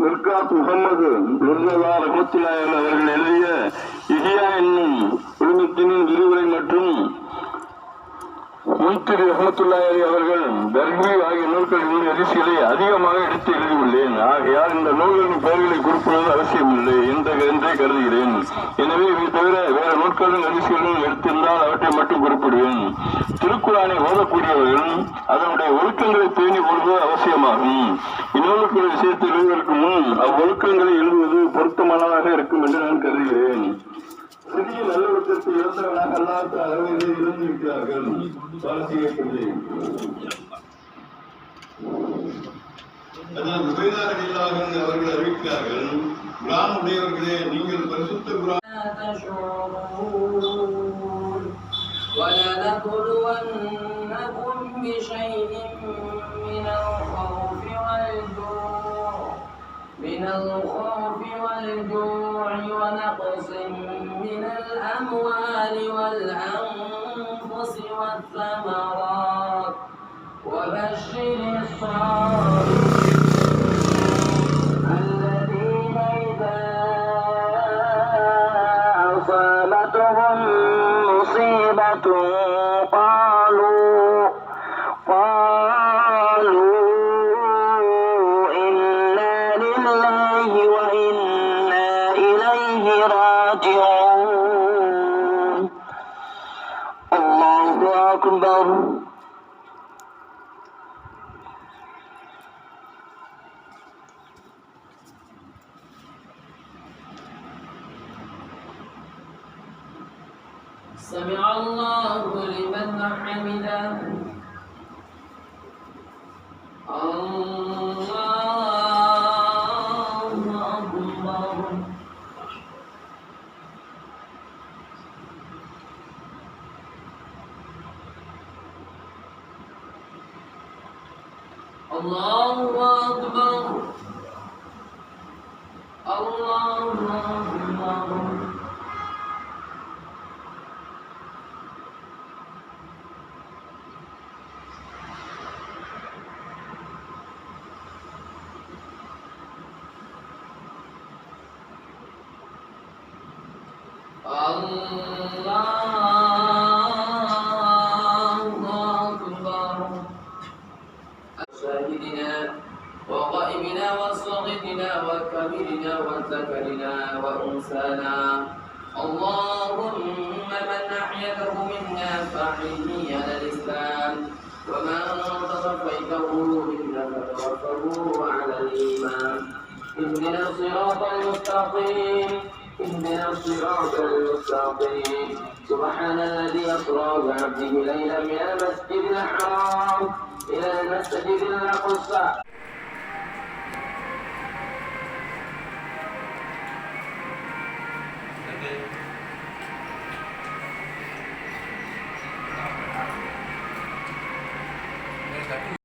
மிர்காத் முகமது மிர்சா ரஹ்மத்துல்லாஹி அவர்கள் எழுதிய இஹ்யா என்னும் குழுமத்தினின் விரிவுரை மற்றும் முய்திரி ரஹ்மத்துல்லாஹி அவர்கள் தர்மி ஆகிய நூல்களின் அரிசிகளை அதிகமாக எடுத்து எழுதியுள்ளேன். ஆகையால் இந்த நூல்களின் பெயர்களை குறிப்பிடுவது அவசியமில்லை என்றே கருதுகிறேன். எனவே இவை தவிர வேற நூல்களின் அரிசிகளும் எடுத்திருந்தால் அவற்றை மட்டும் குறிப்பிடுவேன். திருக்குறானை ஓதக்கூடியவர்கள் அதனுடைய ஒழுக்கங்களை பேணி கொள்வது அவசியமாகும். இந்நூல்கள் விஷயத்தில் எழுதுவதற்கு முன் அவ்வொழுக்கங்களை எழுதுவது பொருத்தமானதாக இருக்கும் என்று நான் கருதுகிறேன். சிறிய நல்லொழுக்கத்தை இழந்தவனாக அல்லாத அளவிலே இருந்திருக்கிறார்கள். அவர்கள் அறிவிக்கிறார்கள், குர்ஆன் உடையவர்களே, நீங்கள் பரிசுத்த குர்ஆன் وَلَنَبْلُوَنَّكُمْ بِشَيْءٍ من الخوف والجوع ونقص من الأموال والأنفس والثمرات وبشر الصابرين الذين إذا أصابتهم مصيبة قالوا إنا لله وإنا إليه راجعون. الله أكبر. سمع الله لمن حمده. الله أكبر. الله أكبر. الله أكبر. شاهدنا وغائبنا وصغيرنا وكبيرنا وذكرنا وأنثانا، اللهم من أحيته منا فأحيه على الإسلام، ومن توفيته منا فتوفه على الإيمان. اهدنا الصراط المستقيم. اهدنا الصراط المستقيم. سبحان الذي أسرى بعبده ليلا من المسجد الحرام إلى المسجد الأقصى.